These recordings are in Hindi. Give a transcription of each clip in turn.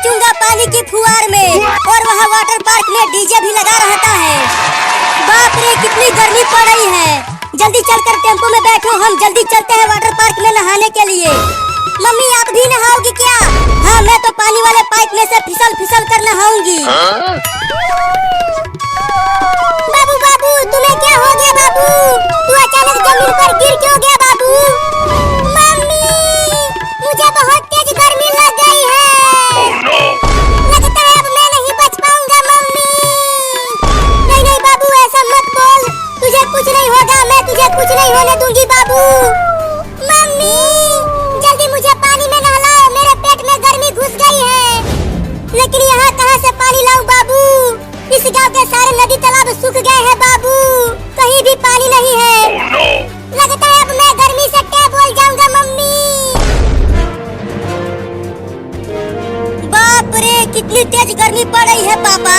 नाचूंगा पानी की फुहार में। और वहाँ वाटर पार्क में डीजे भी लगा रहता है। बाप रे कितनी गर्मी पड़ रही है। जल्दी चलकर टेम्पो में बैठो, हम जल्दी चलते हैं वाटर पार्क में नहाने के लिए। मम्मी आप भी नहाओगी क्या? हाँ मैं तो पानी वाले पाइप में से फिसल फिसल कर नहाऊंगी। बाबू बाबू तुम्हें क्या हो गया बाबू? तू अचानक जमीन पर गिर क्यों गया बाबू? मम्मी मुझे बहुत तेज गर्मी लग गई है। लगता है अब मैं नहीं बच पाऊंगा मम्मी। नहीं नहीं बाबू ऐसा मत बोल, तुझे कुछ नहीं होगा, मैं तुझे कुछ नहीं होने दूंगी बाबू। मम्मी जल्दी मुझे पानी में नहलाओ, मेरे पेट में गर्मी घुस गई है। लेकिन यहाँ कहाँ से पानी लाऊं बाबू? इस गांव के सारे नदी तालाब सूख गए हैं बाबू, कहीं भी पानी नहीं है। लगता है अब मैं गर्मी से टैप बोल जाऊंगा मम्मी। बाप रे कितनी तेज गर्मी पड़ रही है पापा।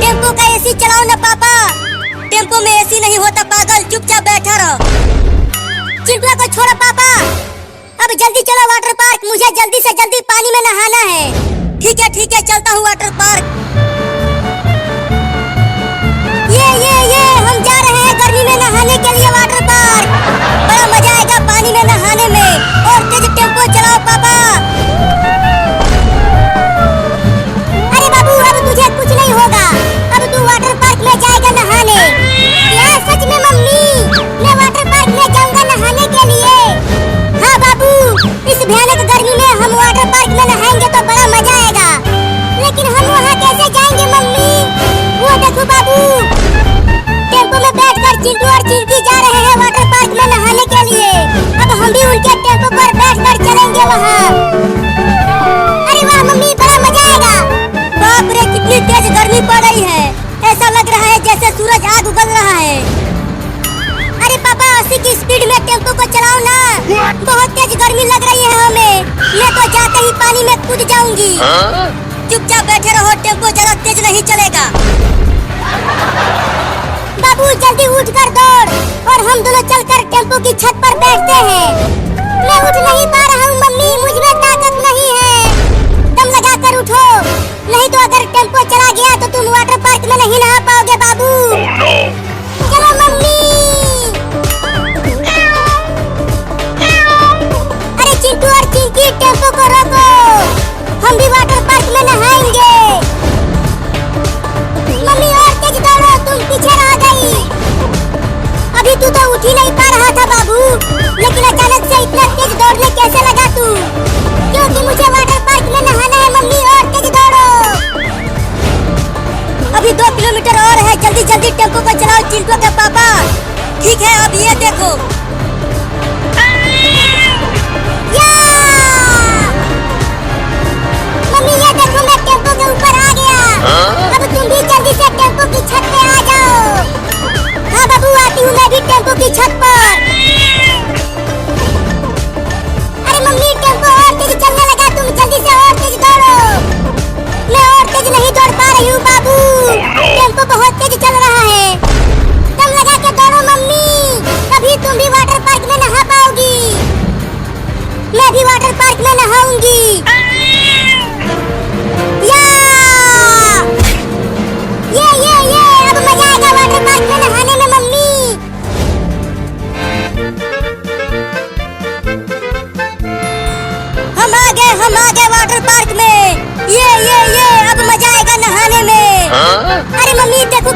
टेम्पो का एसी चलाओ ना पापा। टेम्पो में एसी नहीं होता पागल, चुपचाप बैठा रहो। चिंटुआ को छोड़ो पापा, अब जल्दी चलो वाटर पार्क, मुझे जल्दी से जल्दी पानी में नहाना है। ठीक है चलता हूँ वाटर पार्क। ये हम जा रहे हैं गर्मी में नहाने के लिए वाटर पार्क। बड़ा मजा आएगा पानी में नहाने में। और तेज टेम्पो चलाओ पापा। अरे बाबू अब तुझे कुछ नहीं होगा, अब तू वाटर पार्क में जाएगा नहाने। यार सच में मम्मी मैं वाटर पार्क में जाऊंगा नहाने के लिए। हाँ बाबू इस भयानक गर्मी में हम वाटर पार्क में नहाएंगे तो बड़ा मजा आएगा। लेकिन हम वहाँ कैसे जाएंगे मम्मी? वो देखो बाबू टेम्पो में बैठकर चिंटू और चिंकी जा रहे हैं वाटर पार्क में नहाने के लिए। अब हम भी उनके टेम्पो पर बैठकर चलेंगे वहाँ। अरे वाह मम्मी बड़ा मजा आएगा। बाप रे कितनी तेज गर्मी पड़ रही है, ऐसा लग रहा है जैसे सूरज आग उगल रहा है। अरे पापा 80 की स्पीड में टेम्पो को चलाओ ना, बहुत तेज गर्मी लग रही है हमें। मैं तो जाते ही पानी में कूद जाऊंगी। चुपचाप बैठे रहो, टेम्पो ज्यादा तेज नहीं चलेगा। बाबू जल्दी उठकर दौड़ और हम दोनों चलकर टेम्पो की छत पर बैठते हैं। मैं उठ नहीं पा रहा हूँ मम्मी, मुझ में ताकत नहीं है। दम लगा कर उठो, नहीं तो अगर टेम्पो चला गया तो तुम वाटर पार्क में नहीं नहा पाओगे बाबू। चलो मम्मी। अरे चिंटू और चिंकी टेम्पो को रोको, हम भी वाटर पार्क में नहाएंगे। मम्मी और तेज दौड़ो, तुम पीछे रह गई। अभी तू तो उठ ही नहीं पा रहा था बाबू, लेकिन अचानक से इतना तेज दौड़ने कैसे लगा तू? क्योंकि मुझे वाटर पार्क में नहाना है मम्मी, और तेज दौड़ो। अभी 2 किलोमीटर और है, जल्दी जल्दी टेम्पो को चलाओ चिंटू के पापा। ठीक है अब ये देखो। मम्मी ये देखो मैं टेम्पो के ऊपर आ गया। अब तुम भी जल्दी से टेम्पो की छत पे आ जाओ। हाँ बाबू आती हूँ मैं भी टेम्पो की छत पर। अरे मम्मी टेम्पो और तेज चलने लगा, तुम जल्दी से और तेज दौड़ो। मैं और तेज नहीं दौड़ पा रही हूँ बाबू, टेम्पो बहुत तेज चल रहा है। दम लगा के दौड़ो मम्मी, तभी तुम भी वाटर पार्क में नहा पाओगी। मैं भी वाटर पार्क में नहाऊंगी। ये अब मजा आएगा वाटर पार्क में नहाने में मम्मी। हम आ गए वाटर पार्क में। ये अब मजा आएगा नहाने में। अरे मम्मी देखो